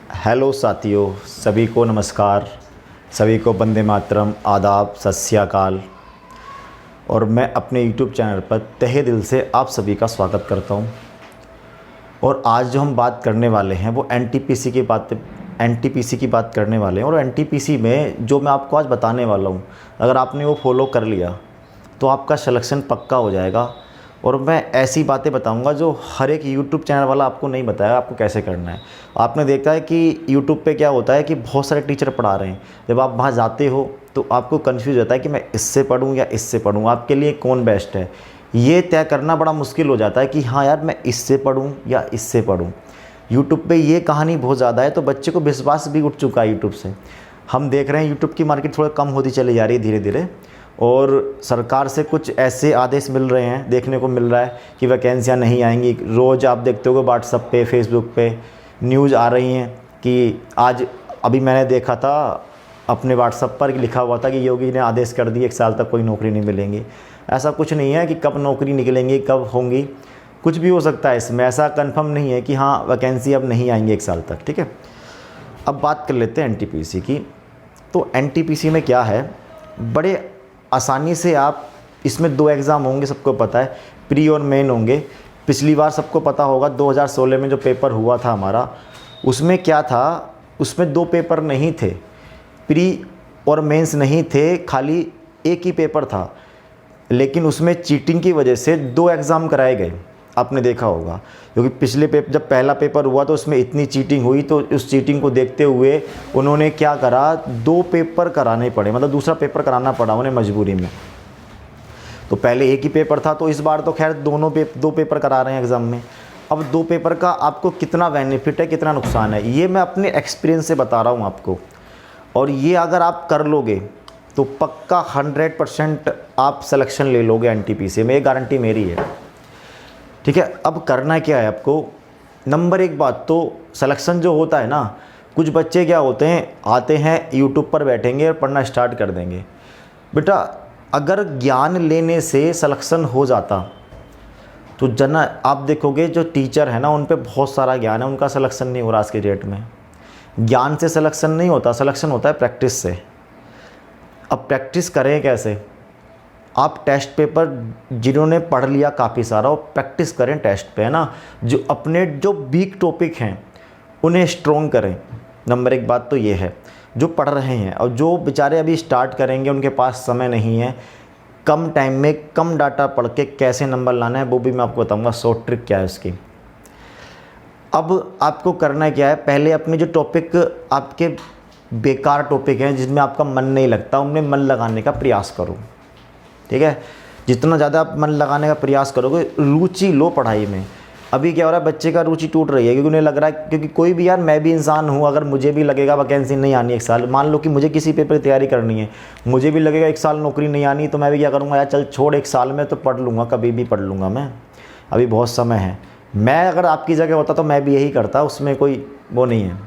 Hello साथियों, सभी को नमस्कार। सभी को वंदे मातरम, आदाब, सत श्री अकाल। और मैं अपने यूट्यूब चैनल पर तहे दिल से आप सभी का स्वागत करता हूं। और आज जो हम बात करने वाले हैं वो एनटीपीसी की बात करने वाले हैं। और एनटीपीसी में जो मैं आपको आज बताने वाला हूं, अगर आपने वो फॉलो कर लिया तो आपका सिलेक्शन पक्का हो जाएगा। और मैं ऐसी बातें बताऊंगा जो हर एक यूट्यूब चैनल वाला आपको नहीं बताया आपको कैसे करना है। आपने देखा है कि यूट्यूब पे क्या होता है कि बहुत सारे टीचर पढ़ा रहे हैं। जब आप वहाँ जाते हो तो आपको कंफ्यूज होता है कि मैं इससे पढ़ूँ या इससे पढ़ूँ, आपके लिए कौन बेस्ट है। ये तय करना बड़ा मुश्किल हो जाता है कि हाँ यार, मैं इससे पढ़ूँ या इससे पढ़ूँ। यूट्यूब पे ये कहानी बहुत ज़्यादा है, तो बच्चे को विश्वास भी उठ चुका है यूट्यूब से। हम देख रहे हैं यूट्यूब की मार्केट थोड़ा कम होती चली जा रही है धीरे धीरे। और सरकार से कुछ ऐसे आदेश मिल रहे हैं, देखने को मिल रहा है कि वैकेंसियाँ नहीं आएंगी। रोज़ आप देखते हो व्हाट्सएप पे, फेसबुक पे न्यूज़ आ रही हैं कि आज अभी मैंने देखा था अपने व्हाट्सएप पर लिखा हुआ था कि योगी ने आदेश कर दिए 1 साल तक कोई नौकरी नहीं मिलेंगी। ऐसा कुछ नहीं है कि कब नौकरी निकलेंगी, कब होंगी, कुछ भी हो सकता है इसमें। ऐसा कंफर्म नहीं है कि हाँ वैकेंसी अब नहीं आएंगी 1 साल तक। ठीक है, अब बात कर लेते हैं एनटीपीसी की। तो एनटीपीसी में क्या है, बड़े आसानी से आप इसमें 2 एग्ज़ाम होंगे, सबको पता है, प्री और मेन होंगे। पिछली बार सबको पता होगा 2016 में जो पेपर हुआ था हमारा, उसमें क्या था, उसमें 2 पेपर नहीं थे, प्री और मेंस नहीं थे, खाली एक ही पेपर था। लेकिन उसमें चीटिंग की वजह से 2 एग्ज़ाम कराए गए, आपने देखा होगा। क्योंकि पिछले पेपर, जब पहला पेपर हुआ तो उसमें इतनी चीटिंग हुई, तो उस चीटिंग को देखते हुए उन्होंने क्या करा, 2 पेपर कराने पड़े, मतलब दूसरा पेपर कराना पड़ा उन्हें मजबूरी में। तो पहले एक ही पेपर था, तो इस बार तो खैर 2 पेपर करा रहे हैं एग्ज़ाम में। अब 2 पेपर का आपको कितना बेनिफिट है, कितना नुकसान है, ये मैं अपने एक्सपीरियंस से बता रहा हूँ आपको। और ये अगर आप कर लोगे तो पक्का 100% आप सिलेक्शन ले लोगे एनटीपीसी में, ये गारंटी मेरी है। ठीक है, अब करना क्या है आपको। नंबर 1 बात तो सिलेक्शन जो होता है ना, कुछ बच्चे क्या होते हैं, आते हैं यूट्यूब पर बैठेंगे और पढ़ना स्टार्ट कर देंगे। बेटा अगर ज्ञान लेने से सिलेक्शन हो जाता तो जना आप देखोगे जो टीचर है ना, उन पे बहुत सारा ज्ञान है, उनका सिलेक्शन नहीं हो रहा आज के डेट में। ज्ञान से सिलेक्शन नहीं होता, सिलेक्शन होता है प्रैक्टिस से। अब प्रैक्टिस करें कैसे, आप टेस्ट पेपर जिन्होंने पढ़ लिया काफ़ी सारा, वो प्रैक्टिस करें टेस्ट पे, है ना। जो अपने जो वीक टॉपिक हैं उन्हें स्ट्रॉन्ग करें। नंबर 1 बात तो ये है, जो पढ़ रहे हैं। और जो बेचारे अभी स्टार्ट करेंगे, उनके पास समय नहीं है, कम टाइम में कम डाटा पढ़ के कैसे नंबर लाना है वो भी मैं आपको बताऊंगा, शॉर्ट ट्रिक क्या है उसकी। अब आपको करना क्या है, पहले अपने जो टॉपिक आपके बेकार टॉपिक हैं, जिसमें आपका मन नहीं लगता, उनमें मन लगाने का प्रयास करो। ठीक है, जितना ज़्यादा आप मन लगाने का प्रयास करोगे, रुचि लो पढ़ाई में। अभी क्या हो रहा है, बच्चे का रुचि टूट रही है क्योंकि उन्हें लग रहा है, क्योंकि कोई भी यार, मैं भी इंसान हूँ, अगर मुझे भी लगेगा वैकेंसी नहीं आनी 1 साल, मान लो कि मुझे किसी पेपर की तैयारी करनी है, मुझे भी लगेगा 1 साल नौकरी नहीं आनी, तो मैं भी क्या करूँगा, यार चल छोड़, 1 साल में तो पढ़ लूँगा, कभी भी पढ़ लूँगा मैं, अभी बहुत समय है। मैं अगर आपकी जगह होता तो मैं भी यही करता, उसमें कोई वो नहीं है।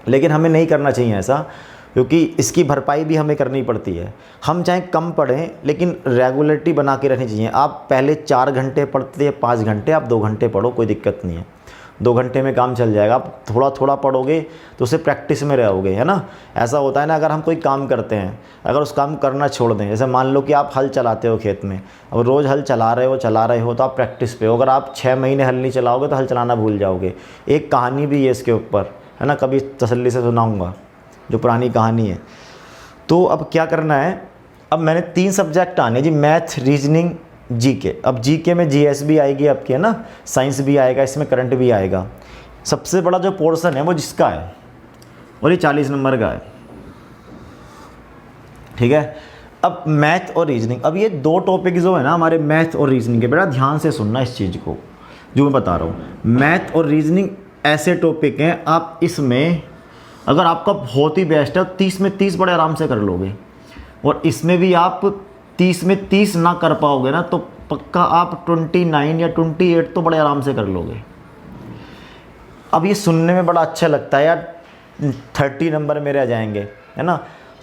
लेकिन हमें नहीं करना चाहिए ऐसा, क्योंकि इसकी भरपाई भी हमें करनी पड़ती है। हम चाहे कम पढ़ें, लेकिन रेगुलरिटी बना के रखनी चाहिए। आप पहले 4 घंटे पढ़ते हैं, 5 घंटे, आप 2 घंटे पढ़ो, कोई दिक्कत नहीं है, 2 घंटे में काम चल जाएगा। आप थोड़ा थोड़ा पढ़ोगे तो उसे प्रैक्टिस में रहोगे, है ना। ऐसा होता है ना, अगर हम कोई काम करते हैं, अगर उस काम करना छोड़ दें, जैसे मान लो कि आप हल चलाते हो खेत में, अब रोज़ हल चला रहे हो तो आप प्रैक्टिस पे हो। अगर आप 6 महीने हल नहीं चलाओगे तो हल चलाना भूल जाओगे। एक कहानी भी है इसके ऊपर, है ना, कभी तसल्ली से सुनाऊँगा, जो पुरानी कहानी है। तो अब क्या करना है, अब मैंने 3 सब्जेक्ट आने जी, मैथ, रीजनिंग, जीके। अब जीके में जीएस भी आएगी आपकी, है ना, साइंस भी आएगा, इसमें करंट भी आएगा। सबसे बड़ा जो पोर्शन है वो जिसका है, और ये 40 नंबर का है। ठीक है, अब मैथ और रीजनिंग, अब ये 2 टॉपिक जो है ना हमारे, मैथ और रीजनिंग के, बेटा ध्यान से सुनना इस चीज़ को जो मैं बता रहा हूँ। मैथ और रीजनिंग ऐसे टॉपिक हैं, आप इसमें अगर आपका बहुत ही बेस्ट है, 30 में 30 बड़े आराम से कर लोगे। और इसमें भी आप 30 में 30 ना कर पाओगे ना, तो पक्का आप 29 या 28 तो बड़े आराम से कर लोगे। अब ये सुनने में बड़ा अच्छा लगता है यार, 30 नंबर मेरे आ जाएंगे, है ना।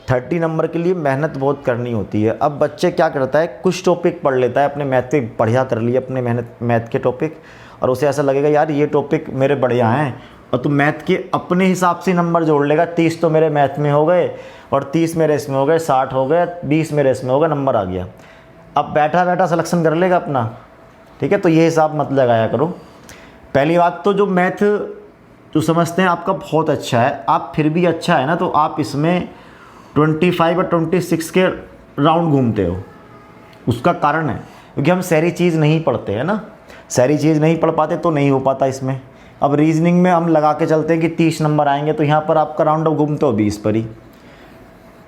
30 नंबर के लिए मेहनत बहुत करनी होती है। अब बच्चे क्या करता है, कुछ टॉपिक पढ़ लेता है, अपने मैथ के बढ़िया कर लिए अपने मैथ के टॉपिक, और उसे ऐसा लगेगा यार ये टॉपिक मेरे बढ़िया हैं, और तू मैथ के अपने हिसाब से नंबर जोड़ लेगा। 30 तो मेरे मैथ में हो गए और 30 मेरे इसमें हो गए, 60 हो गए, 20 मेरे इसमें हो गए, नंबर आ गया। अब बैठा बैठा सिलेक्शन कर लेगा अपना, ठीक है। तो ये हिसाब मत लगाया करो। पहली बात तो जो मैथ जो समझते हैं आपका बहुत अच्छा है, आप फिर भी अच्छा है ना, तो आप इसमें 25 और 26 के राउंड घूमते हो। उसका कारण है क्योंकि हम सारी चीज़ नहीं पढ़ते हैं ना, सारी चीज़ नहीं पढ़ पाते तो नहीं हो पाता इसमें। अब रीजनिंग में हम लगा के चलते हैं कि 30 नंबर आएंगे, तो यहाँ पर आपका राउंड ऑफ घूमते हो 20 पर ही।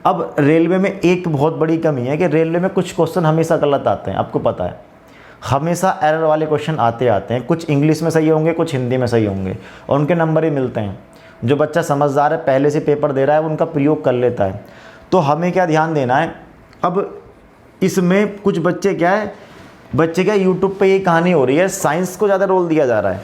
अब रेलवे में एक बहुत बड़ी कमी है कि रेलवे में कुछ क्वेश्चन हमेशा गलत आते हैं, आपको पता है। हमेशा एरर वाले क्वेश्चन आते हैं, कुछ इंग्लिश में सही होंगे, कुछ हिंदी में सही होंगे, और उनके नंबर ही मिलते हैं। जो बच्चा समझदार है, पहले से पेपर दे रहा है, उनका प्रयोग कर लेता है। तो हमें क्या ध्यान देना है, अब इसमें कुछ बच्चे क्या यूट्यूब पे ये कहानी हो रही है, साइंस को ज़्यादा रोल दिया जा रहा है।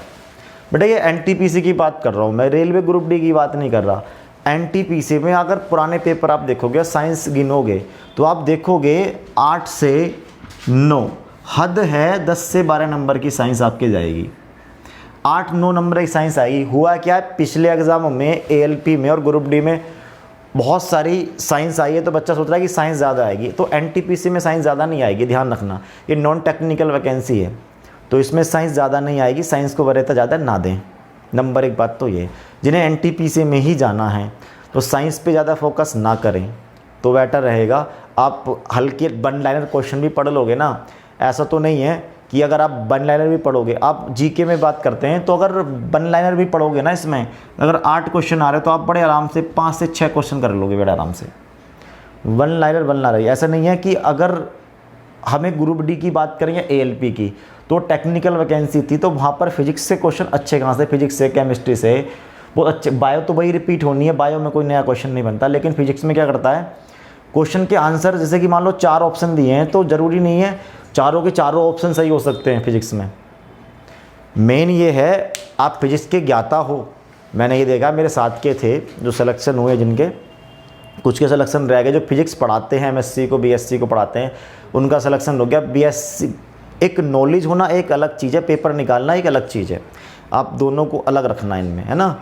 बेटा ये एनटीपीसी की बात कर रहा हूँ मैं, रेलवे ग्रुप डी की बात नहीं कर रहा। एनटीपीसी में अगर पुराने पेपर आप देखोगे, साइंस गिनोगे, तो आप देखोगे 8 से 9, हद है 10 से 12 नंबर की साइंस आपके जाएगी। 8-9 नंबर की साइंस आएगी। हुआ क्या है, पिछले एग्जामों में एएलपी में और ग्रुप डी में बहुत सारी साइंस आई है, तो बच्चा सोच रहा है कि साइंस ज़्यादा आएगी। तो एनटीपीसी में साइंस ज़्यादा नहीं आएगी, ध्यान रखना। ये नॉन टेक्निकल वैकेंसी है, तो इसमें साइंस ज़्यादा नहीं आएगी। साइंस को वरीयता ज़्यादा ना दें, नंबर एक बात तो ये। जिन्हें एनटीपीसी में ही जाना है तो साइंस पे ज़्यादा फोकस ना करें तो बेटर रहेगा। आप हल्के वन लाइनर क्वेश्चन भी पढ़ लोगे ना, ऐसा तो नहीं है कि अगर आप वन लाइनर भी पढ़ोगे, आप जीके में बात करते हैं, तो अगर वन लाइनर भी पढ़ोगे ना, इसमें अगर 8 क्वेश्चन आ रहे हैं तो आप बड़े आराम से 5 से 6 क्वेश्चन कर लोगे बड़े आराम से। वन लाइनर ऐसा नहीं है कि अगर हमें ग्रुप डी की बात करें या एएलपी की, तो टेक्निकल वैकेंसी थी, तो वहाँ पर फिजिक्स से क्वेश्चन अच्छे कहाँ से, फिजिक्स से, केमिस्ट्री से बहुत अच्छे। बायो तो वही रिपीट होनी है, बायो में कोई नया क्वेश्चन नहीं बनता, लेकिन फिजिक्स में क्या करता है, क्वेश्चन के आंसर जैसे कि मान लो 4 ऑप्शन दिए हैं, तो ज़रूरी नहीं है चारों के चारों ऑप्शन सही हो सकते हैं फिजिक्स में। मेन ये है आप फिजिक्स के ज्ञाता हो। मैंने ये देखा, मेरे साथ के थे जो सिलेक्शन हुए, जिनके कुछ के सिलेक्शन रह गए, जो फिजिक्स पढ़ाते हैं, एमएससी को बीएससी को पढ़ाते हैं, उनका सिलेक्शन हो गया। बीएससी एक नॉलेज होना एक अलग चीज़ है, पेपर निकालना एक अलग चीज़ है। आप दोनों को अलग रखना इनमें, है ना।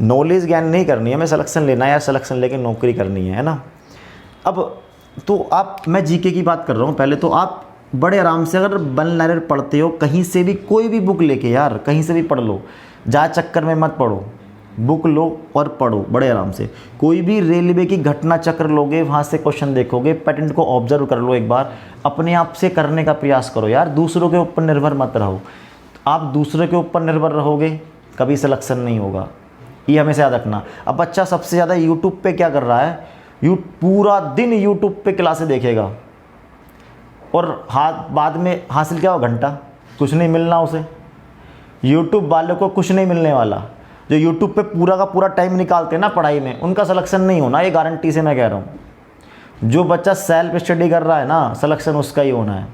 नॉलेज ज्ञान नहीं करनी है, हमें सिलेक्शन लेना है या सिलेक्शन लेके नौकरी करनी है ना। अब तो आप, मैं जीके की बात कर रहा हूँ पहले, तो आप बड़े आराम से अगर वन लाइनर पढ़ते हो, कहीं से भी कोई भी बुक लेके, यार कहीं से भी पढ़ लो, जा चक्कर में मत पढ़ो, बुक लो और पढ़ो बड़े आराम से। कोई भी रेलवे की घटना चक्र लोगे, वहाँ से क्वेश्चन देखोगे, पैटर्न को ऑब्जर्व कर लो एक बार, अपने आप से करने का प्रयास करो यार, दूसरों के ऊपर निर्भर मत रहो। आप दूसरे के ऊपर निर्भर रहोगे कभी सिलेक्शन नहीं होगा, ये हमेशा याद रखना। अब बच्चा सबसे ज़्यादा यूट्यूब पे क्या कर रहा है, पूरा दिन यूट्यूब पे क्लासें देखेगा, और बाद में हासिल क्या हो, घंटा, कुछ नहीं मिलना उसे। यूट्यूब वालों को कुछ नहीं मिलने वाला। जो यूट्यूब पे पूरा का पूरा टाइम निकालते हैं ना पढ़ाई में, उनका सिलेक्शन नहीं होना, ये गारंटी से मैं कह रहा हूँ। जो बच्चा सेल्फ स्टडी कर रहा है ना, सिलेक्शन उसका ही होना है।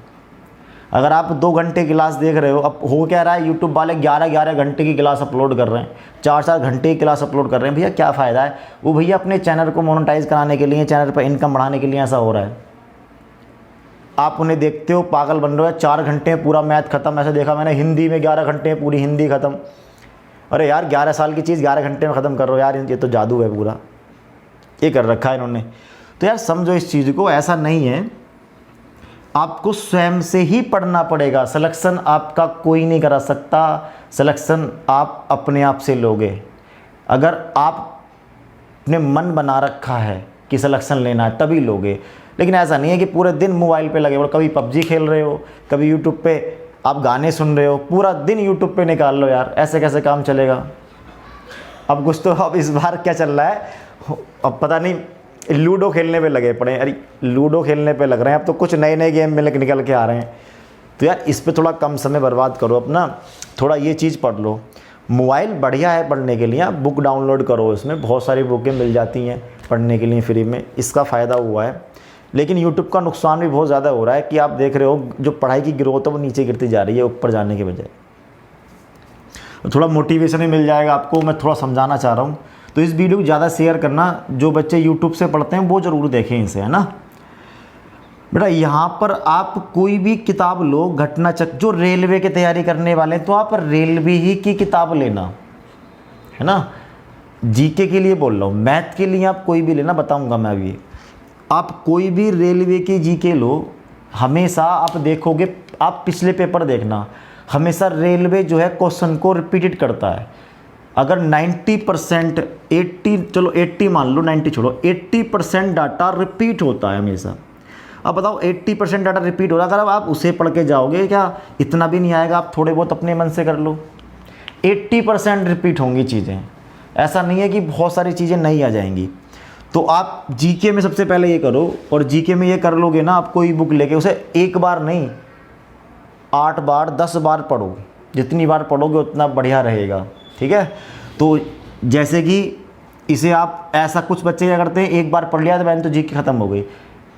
अगर आप 2 घंटे क्लास देख रहे हो, अब हो क्या रहा है, यूट्यूब वाले 11-11 घंटे की क्लास अपलोड कर रहे हैं, 4-4 घंटे की क्लास अपलोड कर रहे हैं। भैया क्या फ़ायदा है? वो भैया अपने चैनल को मोनेटाइज कराने के लिए, चैनल पर इनकम बढ़ाने के लिए ऐसा हो रहा है। आप उन्हें देखते हो, पागल बन रहे हो। 4 घंटे में पूरा मैथ खत्म, ऐसे देखा मैंने। हिंदी में 11 घंटे में पूरी हिंदी ख़त्म। अरे यार 11 साल की चीज़ 11 घंटे में ख़त्म कर रहे हो यार, ये तो जादू है पूरा, ये कर रखा है इन्होंने। तो यार समझो इस चीज़ को, ऐसा नहीं है, आपको स्वयं से ही पढ़ना पड़ेगा। सिलेक्शन आपका कोई नहीं करा सकता, सिलेक्शन आप अपने आप से लोगे। अगर आपने मन बना रखा है कि सिलेक्शन लेना है तभी लोगे, लेकिन ऐसा नहीं है कि पूरे दिन मोबाइल पे लगे हो, कभी पबजी खेल रहे हो, कभी यूट्यूब पे आप गाने सुन रहे हो, पूरा दिन यूट्यूब पे निकाल लो यार, ऐसे कैसे काम चलेगा। अब कुछ तो, अब इस बार क्या चल रहा है, अब पता नहीं, लूडो खेलने पे लगे पड़े। अरे लूडो खेलने पे लग रहे हैं अब तो, कुछ नए नए गेम में निकल के आ रहे हैं। तो यार इस पे थोड़ा कम समय बर्बाद करो अपना, थोड़ा ये चीज़ पढ़ लो। मोबाइल बढ़िया है पढ़ने के लिए, आप बुक डाउनलोड करो, इसमें बहुत सारी बुकें मिल जाती हैं पढ़ने के लिए फ्री में, इसका फ़ायदा हुआ है। लेकिन यूट्यूब का नुकसान भी बहुत ज़्यादा हो रहा है कि आप देख रहे हो जो पढ़ाई की ग्रोथ है वो नीचे गिरती जा रही है ऊपर जाने के बजाय। थोड़ा मोटिवेशन भी मिल जाएगा आपको, मैं थोड़ा समझाना चाह रहा हूँ। तो इस वीडियो को ज़्यादा शेयर करना, जो बच्चे यूट्यूब से पढ़ते हैं वो ज़रूर देखें इसे, है ना बेटा। यहाँ पर आप कोई भी किताब लो, घटना चक्र, जो रेलवे की तैयारी करने वाले हैं तो आप रेलवे ही की किताब लेना। है ना। जीके के लिए बोल रहा हूँ, मैथ के लिए आप कोई भी लेना, बताऊंगा मैं अभी। आप कोई भी रेलवे की जीके लो, हमेशा आप देखोगे, आप पिछले पेपर देखना, हमेशा रेलवे जो है क्वेश्चन को रिपीटेड करता है। अगर 90% 80, चलो 80 मान लो, 90 छोड़ो, 80% डाटा रिपीट होता है हमेशा। अब बताओ 80% डाटा रिपीट हो रहा है, अगर आप उसे पढ़ के जाओगे, क्या इतना भी नहीं आएगा? आप थोड़े बहुत अपने मन से कर लो, 80% रिपीट होंगी चीज़ें। ऐसा नहीं है कि बहुत सारी चीज़ें नहीं आ जाएंगी। तो आप जीके में सबसे पहले ये करो, और जीके में ये कर लोगे ना, आप कोई बुक लेके उसे एक बार नहीं 8 बार 10 बार पढ़ो, जितनी बार पढ़ोगे उतना बढ़िया रहेगा, ठीक है। तो जैसे कि इसे आप, ऐसा कुछ बच्चे क्या करते हैं, एक बार पढ़ लिया तो मैंने तो जीके ख़त्म हो गई,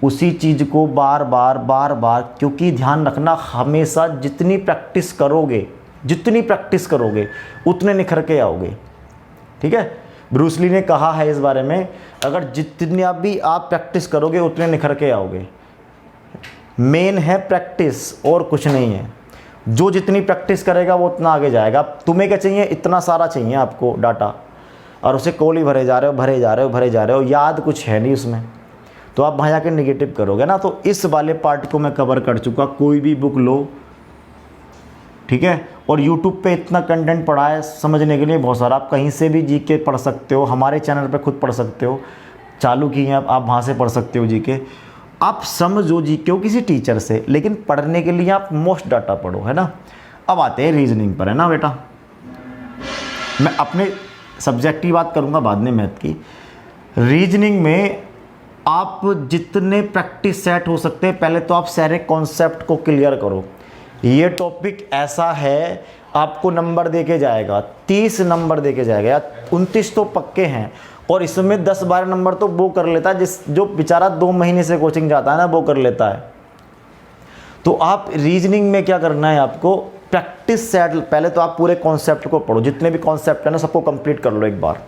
उसी चीज़ को बार बार, क्योंकि ध्यान रखना, हमेशा जितनी प्रैक्टिस करोगे उतने निखर के आओगे, ठीक है। ब्रूस ली ने कहा है इस बारे में, अगर जितनी भी आप प्रैक्टिस करोगे उतने निखर के आओगे। मेन है प्रैक्टिस, और कुछ नहीं है। जो जितनी प्रैक्टिस करेगा वो उतना आगे जाएगा। तुम्हें क्या चाहिए? इतना सारा चाहिए आपको डाटा, और उसे कोली भरे जा रहे हो, याद कुछ है नहीं उसमें, तो आप वहाँ जाकर निगेटिव करोगे ना। तो इस वाले पार्ट को मैं कवर कर चुका। कोई भी बुक लो, ठीक है, और YouTube पे इतना कंटेंट पड़ा है समझने के लिए बहुत सारा। आप कहीं से भी जीके पढ़ सकते हो, हमारे चैनल पे खुद पढ़ सकते हो, चालू की हैं आप वहाँ से पढ़ सकते हो जीके। आप समझो जीके हो किसी टीचर से, लेकिन पढ़ने के लिए आप मोस्ट डाटा पढ़ो, है ना। अब आते हैं रीजनिंग पर, है ना बेटा। मैं अपने सब्जेक्ट की बात करूँगा बाद में, मैथ की। रीजनिंग में आप जितने प्रैक्टिस सेट हो सकते हैं, पहले तो आप सारे कॉन्सेप्ट को क्लियर करो। ये टॉपिक ऐसा है, आपको नंबर देके जाएगा, 30 नंबर देके जाएगा, या 29 तो पक्के हैं, और इसमें 10-12 नंबर तो वो कर लेता है जो बेचारा 2 महीने से कोचिंग जाता है ना, वो कर लेता है। तो आप रीजनिंग में क्या करना है, आपको प्रैक्टिस सेट, पहले तो आप पूरे कॉन्सेप्ट को पढ़ो, जितने भी कॉन्सेप्ट है ना सबको कंप्लीट कर लो एक बार।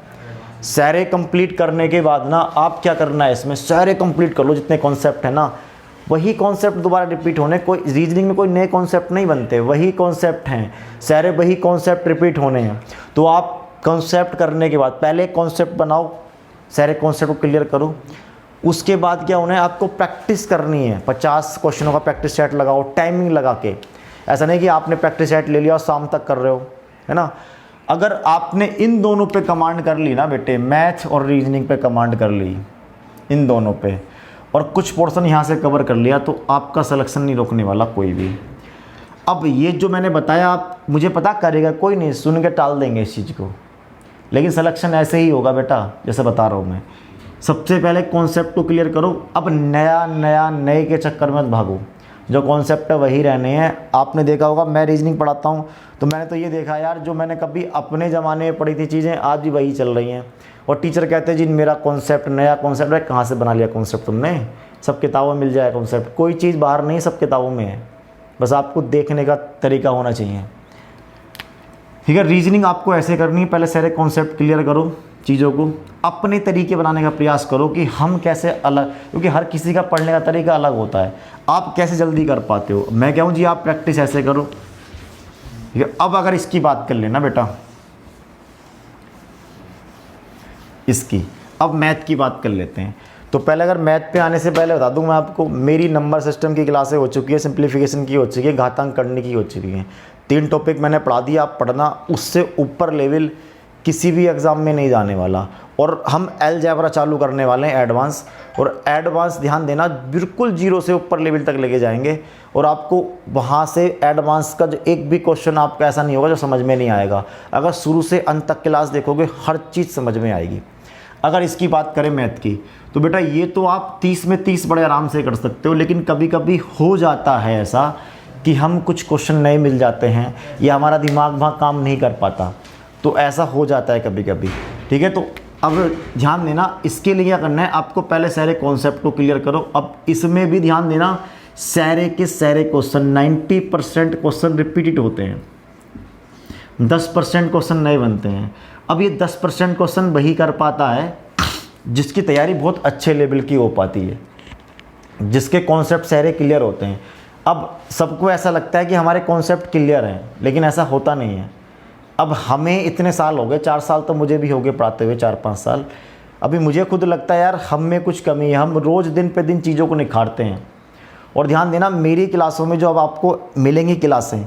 सारे कंप्लीट करने के बाद ना आप क्या करना है, इसमें सारे कंप्लीट कर लो जितने कॉन्सेप्ट है ना, वही कॉन्सेप्ट दोबारा रिपीट होने। कोई रीजनिंग में कोई नए कॉन्सेप्ट नहीं बनते, वही कॉन्सेप्ट हैं सारे, वही कॉन्सेप्ट रिपीट होने हैं। तो आप कॉन्सेप्ट करने के बाद पहले कॉन्सेप्ट बनाओ, सारे कॉन्सेप्ट को क्लियर करो। उसके बाद क्या होना है, आपको प्रैक्टिस करनी है। 50 क्वेश्चनों का प्रैक्टिस सेट लगाओ, टाइमिंग लगा के। ऐसा नहीं कि आपने प्रैक्टिस सेट ले लिया और शाम तक कर रहे हो, है ना। अगर आपने इन दोनों पे कमांड कर ली ना बेटे, मैथ और रीजनिंग पे कमांड कर ली, इन दोनों पे, और कुछ पोर्शन यहाँ से कवर कर लिया, तो आपका सिलेक्शन नहीं रोकने वाला कोई भी। अब ये जो मैंने बताया, आप मुझे पता करेगा कोई नहीं, सुन के टाल देंगे इस चीज़ को, लेकिन सिलेक्शन ऐसे ही होगा बेटा, जैसे बता रहा हूँ मैं। सबसे पहले कॉन्सेप्ट को क्लियर करो। अब नए के चक्कर में मत भागो, जो कॉन्सेप्ट है वही रहने हैं। आपने देखा होगा, मैं रीजनिंग पढ़ाता हूँ, तो मैंने तो ये देखा यार, जो मैंने कभी अपने ज़माने में पढ़ी थी चीज़ें, आज भी वही चल रही हैं। और टीचर कहते हैं जी मेरा कॉन्सेप्ट नया कॉन्सेप्ट है। कहाँ से बना लिया कॉन्सेप्ट तुमने? सब किताबों में मिल जाए कॉन्सेप्ट, कोई चीज़ बाहर नहीं, सब किताबों में है, बस आपको देखने का तरीका होना चाहिए, ठीक है। रीजनिंग आपको ऐसे करनी है, पहले सारे कॉन्सेप्ट क्लियर करो, चीज़ों को अपने तरीके बनाने का प्रयास करो कि हम कैसे अलग, क्योंकि हर किसी का पढ़ने का तरीका अलग होता है। आप कैसे जल्दी कर पाते हो, मैं कहूँ जी आप प्रैक्टिस ऐसे करो, ठीक है। अब अगर इसकी बात कर लेना बेटा, इसकी, अब मैथ की बात कर लेते हैं। तो पहले अगर मैथ पे आने से पहले बता दूं मैं आपको, मेरी नंबर सिस्टम की क्लासें हो चुकी है, सिंप्लीफिकेशन की हो चुकी है, घातांक करने की हो चुकी है। 3 टॉपिक मैंने पढ़ा दिया, आप पढ़ना। उससे ऊपर लेवल किसी भी एग्ज़ाम में नहीं जाने वाला। और हम अलजेब्रा चालू करने वाले हैं एडवांस, और एडवांस ध्यान देना बिल्कुल 0 से ऊपर लेवल तक लेके जाएंगे। और आपको वहाँ से एडवांस का जो एक भी क्वेश्चन आपका ऐसा नहीं होगा जो समझ में नहीं आएगा। अगर शुरू से अंत तक क्लास देखोगे, हर चीज़ समझ में आएगी। अगर इसकी बात करें मैथ की, तो बेटा ये तो आप 30 में 30 बड़े आराम से कर सकते हो, लेकिन कभी कभी हो जाता है ऐसा कि हम कुछ क्वेश्चन नए मिल जाते हैं, या हमारा दिमाग वहाँ काम नहीं कर पाता, तो ऐसा हो जाता है कभी कभी, ठीक है। तो अब ध्यान देना, इसके लिए क्या करना है, आपको पहले सारे कॉन्सेप्ट को क्लियर करो। अब इसमें भी ध्यान देना, सारे के सारे क्वेश्चन 90% क्वेश्चन रिपीटेड होते हैं, 10% क्वेश्चन नए बनते हैं। अब ये 10% क्वेश्चन वही कर पाता है जिसकी तैयारी बहुत अच्छे लेवल की हो पाती है, जिसके कॉन्सेप्ट सारे क्लियर होते हैं। अब सबको ऐसा लगता है कि हमारे कॉन्सेप्ट क्लियर हैं, लेकिन ऐसा होता नहीं है। अब हमें इतने साल हो गए, 4 साल तो मुझे भी हो गए पढ़ाते हुए, 4-5 साल। अभी मुझे खुद लगता है यार हम में कुछ कमी है, हम रोज़ दिन पे दिन चीज़ों को निखारते हैं। और ध्यान देना, मेरी क्लासों में जो अब आपको मिलेंगी क्लासें,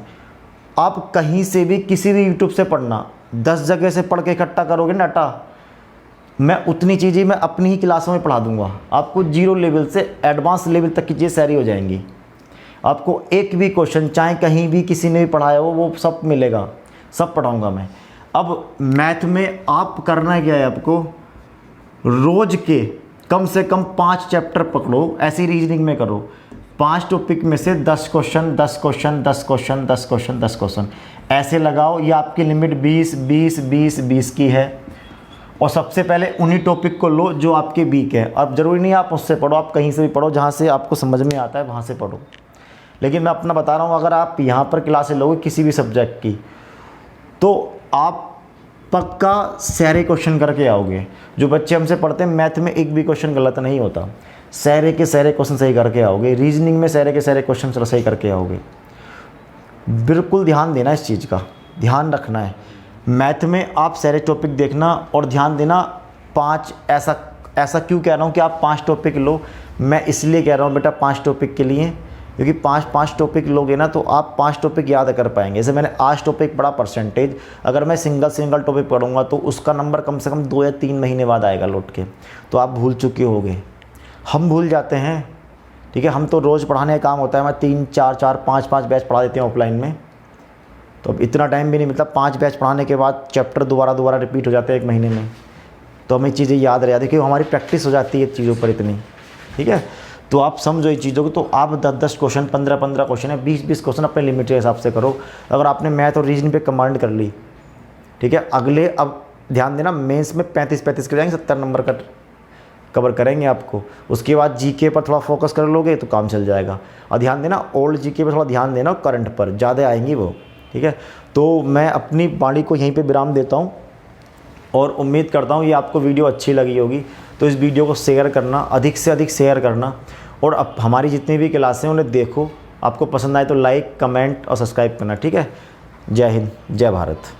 आप कहीं से भी किसी भी यूट्यूब से पढ़ना, 10 जगह से पढ़ के इकट्ठा करोगे ना डाटा, मैं उतनी चीज़ें मैं अपनी ही क्लासों में पढ़ा दूंगा। आपको 0 लेवल से एडवांस लेवल तक की चीज़ें सारी हो जाएंगी। आपको एक भी क्वेश्चन चाहे कहीं भी किसी ने भी पढ़ाया हो वो सब मिलेगा, सब पढ़ाऊंगा मैं। अब मैथ में आप करना क्या है, आपको रोज़ के कम से कम 5 चैप्टर पकड़ो, ऐसी रीजनिंग में करो। 5 टॉपिक में से 10 question 10 question 10 question 10 question 10 question ऐसे लगाओ। ये आपकी लिमिट 20 20 20 20 की है। और सबसे पहले उन्हीं टॉपिक को लो जो आपके वीक है। अब ज़रूरी नहीं आप उससे पढ़ो, आप कहीं से भी पढ़ो, जहाँ से आपको समझ में आता है वहाँ से पढ़ो। लेकिन मैं अपना बता रहा हूँ, अगर आप यहाँ पर क्लासें लोगे किसी भी सब्जेक्ट की, तो आप पक्का सारे क्वेश्चन करके आओगे। जो बच्चे हमसे पढ़ते हैं मैथ में एक भी क्वेश्चन गलत नहीं होता, सारे के सारे क्वेश्चन सही करके आओगे। रीजनिंग में सारे के सारे क्वेश्चन सही करके आओगे। बिल्कुल ध्यान देना, इस चीज़ का ध्यान रखना है। मैथ में आप सारे टॉपिक देखना और ध्यान देना। 5 ऐसा क्यों कह रहा हूँ कि आप 5 टॉपिक लो, मैं इसलिए कह रहा हूँ बेटा 5 टॉपिक के लिए, क्योंकि 5 टॉपिक लोगे ना तो आप 5 टॉपिक याद कर पाएंगे। जैसे मैंने आज टॉपिक पढ़ा परसेंटेज, अगर मैं सिंगल टॉपिक पढ़ूंगा तो उसका नंबर कम से कम 2 या 3 महीने बाद आएगा लौट के, तो आप भूल चुके होगे। हम भूल जाते हैं, ठीक है। हम तो रोज़ पढ़ाने का काम होता है, मैं 3 4 4 5 5 बैच पढ़ा देते हैं ऑफलाइन में, तो अब इतना टाइम भी नहीं, मतलब 5 बैच पढ़ाने के बाद चैप्टर दोबारा रिपीट हो जाते हैं 1 महीने में, तो हमें चीज़ें याद रह जाती है क्योंकि हमारी प्रैक्टिस हो जाती है चीज़ों पर इतनी, ठीक है। तो आप समझो ये चीज़ों को, तो आप 10 क्वेश्चन 15 क्वेश्चन है, 20 क्वेश्चन अपने लिमिट के हिसाब से करो। अगर आपने मैथ और रीजनिंग पे कमांड कर ली, ठीक है, अगले अब ध्यान देना मेंस में 35 के जाएंगे, 70 नंबर का कवर करेंगे आपको। उसके बाद जीके पर थोड़ा फोकस कर लोगे तो काम चल जाएगा। और ध्यान देना ओल्ड जीके पर थोड़ा ध्यान देना, करंट पर ज़्यादा आएंगी वो, ठीक है। तो मैं अपनी वाणी को यहीं पे विराम देता हूँ और उम्मीद करता हूँ ये आपको वीडियो अच्छी लगी होगी। तो इस वीडियो को शेयर करना, अधिक से अधिक शेयर करना, और अब हमारी जितनी भी क्लासें हैं उन्हें देखो। आपको पसंद आए तो लाइक, कमेंट और सब्सक्राइब करना, ठीक है। जय हिंद, जय भारत।